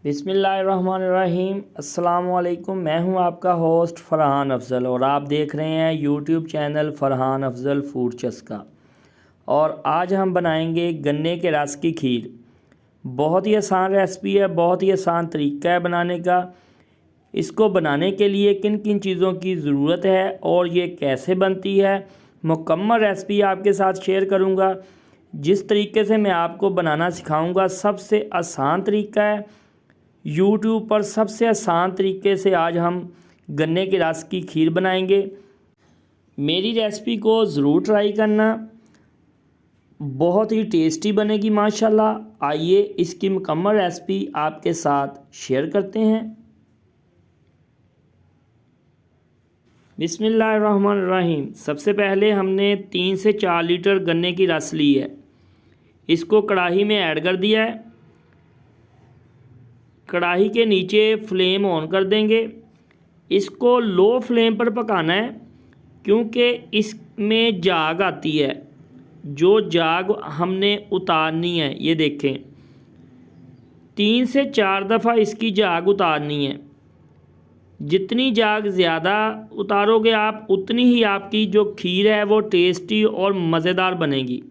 बिस्मिल्लाहिर्रहमानिर्रहीम। अस्सलाम वालेकुम। मैं हूं आपका होस्ट फ़रहान अफ़ज़ल और आप देख रहे हैं YouTube channel Farhan Afzal food चस्का। और आज हम बनाएंगे गन्ने के रस की खीर। बहुत ही आसान रेसिपी है, बहुत ही आसान तरीका है बनाने का। इसको बनाने के लिए किन किन चीज़ों की ज़रूरत है और ये कैसे बनती है, मुकम्मल रेसिपी आपके साथ शेयर करूँगा। जिस तरीके से मैं आपको बनाना सिखाऊंगा सबसे आसान तरीका है। यूट्यूब पर सबसे आसान तरीके से आज हम गन्ने के रस की खीर बनाएंगे। मेरी रेसिपी को ज़रूर ट्राई करना, बहुत ही टेस्टी बनेगी माशाल्लाह। आइए इसकी मुकम्मल रेसिपी आपके साथ शेयर करते हैं। बिस्मिल्लाहिर्रहमानिर्रहीम। सबसे पहले हमने 3 से 4 लीटर गन्ने की रस ली है। इसको कढ़ाई में ऐड कर दिया है। कढ़ाई के नीचे फ्लेम ऑन कर देंगे। इसको लो फ्लेम पर पकाना है क्योंकि इसमें जाग आती है। जो जाग हमने उतारनी है, ये देखें 3 से 4 दफ़ा इसकी जाग उतारनी है। जितनी जाग ज़्यादा उतारोगे आप, उतनी ही आपकी जो खीर है वो टेस्टी और मज़ेदार बनेगी।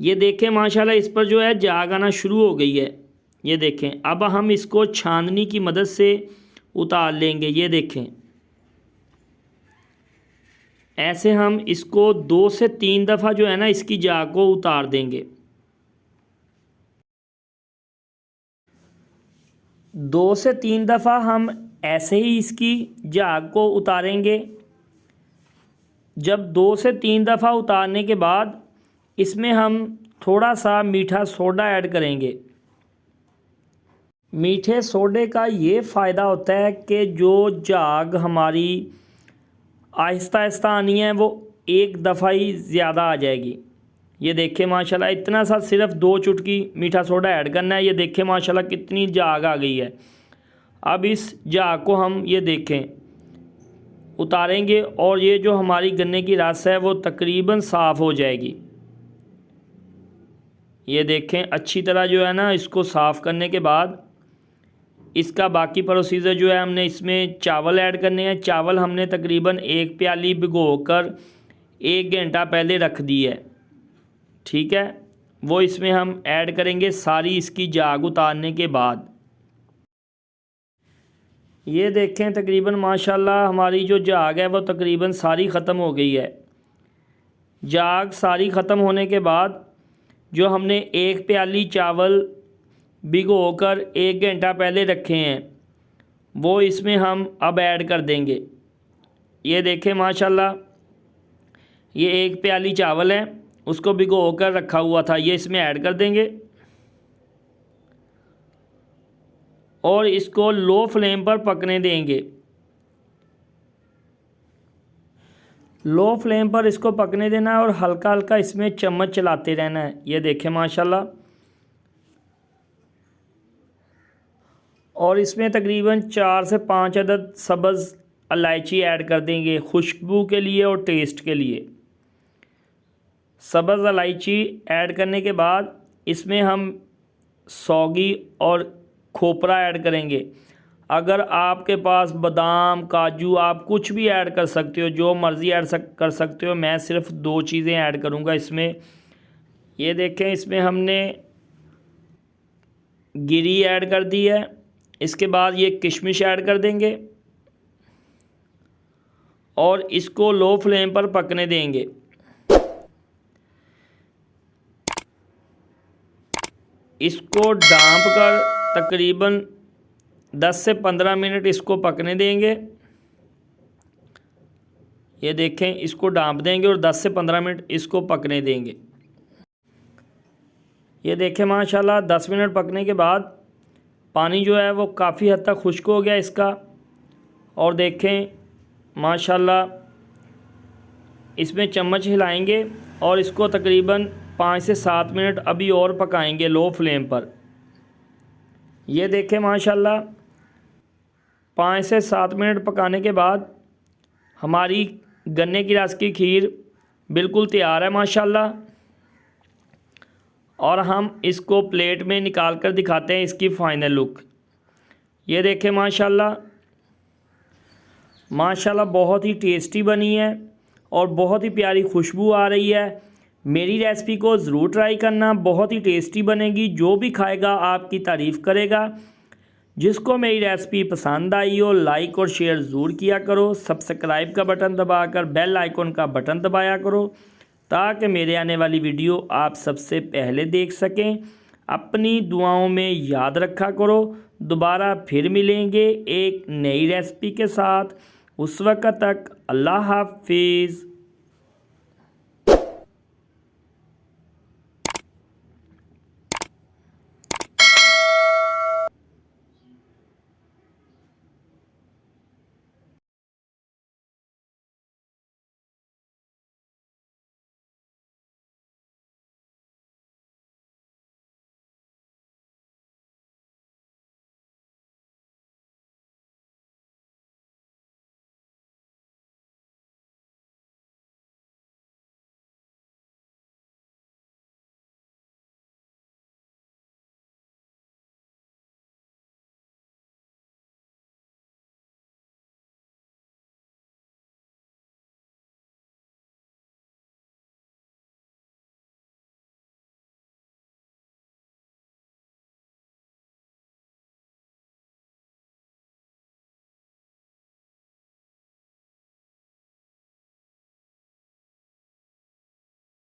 ये देखें माशाल्लाह इस पर जो है जाग आना शुरू हो गई है। ये देखें, अब हम इसको छाननी की मदद से उतार लेंगे। ये देखें, ऐसे हम इसको 2 से 3 दफ़ा जो है ना इसकी जाग को उतार देंगे। 2 से 3 दफ़ा हम ऐसे ही इसकी जाग को उतारेंगे। जब 2 से 3 दफ़ा उतारने के बाद इसमें हम थोड़ा सा मीठा सोडा ऐड करेंगे। मीठे सोडे का ये फ़ायदा होता है कि जो जाग हमारी आहिस्ता आहिस्ता आनी है वो एक दफ़ा ही ज़्यादा आ जाएगी। ये देखें माशाल्लाह, इतना सा सिर्फ 2 चुटकी मीठा सोडा ऐड करना है। ये देखें माशाल्लाह कितनी जाग आ गई है। अब इस जाग को हम ये देखें उतारेंगे और ये जो हमारी गन्ने की रस है वो तकरीबन साफ़ हो जाएगी। ये देखें अच्छी तरह जो है ना इसको साफ़ करने के बाद इसका बाकी प्रोसीजर जो है, हमने इसमें चावल ऐड करने हैं। चावल हमने तकरीबन 1 प्याली भिगोकर 1 घंटा पहले रख दी है। ठीक है, वो इसमें हम ऐड करेंगे सारी इसकी जाग उतारने के बाद। ये देखें तकरीबन माशाल्लाह हमारी जो जाग है वो तकरीबन सारी ख़त्म हो गई है। जाग सारी ख़त्म होने के बाद जो हमने 1 प्याली चावल भिगोकर 1 घंटा पहले रखे हैं वो इसमें हम अब ऐड कर देंगे। ये देखें माशाल्लाह ये 1 प्याली चावल है, उसको भिगोकर रखा हुआ था, ये इसमें ऐड कर देंगे और इसको लो फ्लेम पर पकने देंगे। लो फ्लेम पर इसको पकने देना है और हल्का हल्का इसमें चम्मच चलाते रहना है। ये देखें माशाल्लाह, और इसमें तकरीबन 4 से 5 अदद सब्ज़ इलायची ऐड कर देंगे खुशबू के लिए और टेस्ट के लिए। सब्ज़ इलायची ऐड करने के बाद इसमें हम सौगी और खोपरा ऐड करेंगे। अगर आपके पास बादाम काजू, आप कुछ भी ऐड कर सकते हो, जो मर्ज़ी कर सकते हो। मैं सिर्फ 2 चीज़ें ऐड करूँगा इसमें। ये देखें इसमें हमने गिरी ऐड कर दी है। इसके बाद ये किशमिश ऐड कर देंगे और इसको लो फ्लेम पर पकने देंगे। इसको ढाँप कर तकरीबन 10 से 15 मिनट इसको पकने देंगे। ये देखें इसको ढाँप देंगे और 10 से 15 मिनट इसको पकने देंगे। ये देखें माशाल्लाह 10 मिनट पकने के बाद पानी जो है वो काफ़ी हद तक खुश्क हो गया इसका। और देखें माशाल्लाह इसमें चम्मच हिलाएंगे और इसको तकरीबन 5 से 7 मिनट अभी और पकाएंगे लो फ्लेम पर। ये देखें माशाल्लाह 5 से 7 मिनट पकाने के बाद हमारी गन्ने की रस की खीर बिल्कुल तैयार है माशाल्लाह। और हम इसको प्लेट में निकाल कर दिखाते हैं इसकी फ़ाइनल लुक। ये देखें माशाल्लाह माशाल्लाह बहुत ही टेस्टी बनी है और बहुत ही प्यारी खुशबू आ रही है। मेरी रेसिपी को ज़रूर ट्राई करना, बहुत ही टेस्टी बनेगी। जो भी खाएगा आपकी तारीफ़ करेगा। जिसको मेरी रेसिपी पसंद आई हो लाइक और शेयर ज़रूर किया करो। सब्सक्राइब का बटन दबाकर बेल आइकन का बटन दबाया करो ताकि मेरे आने वाली वीडियो आप सबसे पहले देख सकें। अपनी दुआओं में याद रखा करो। दोबारा फिर मिलेंगे एक नई रेसिपी के साथ। उस वक्त तक अल्लाह हाफिज़।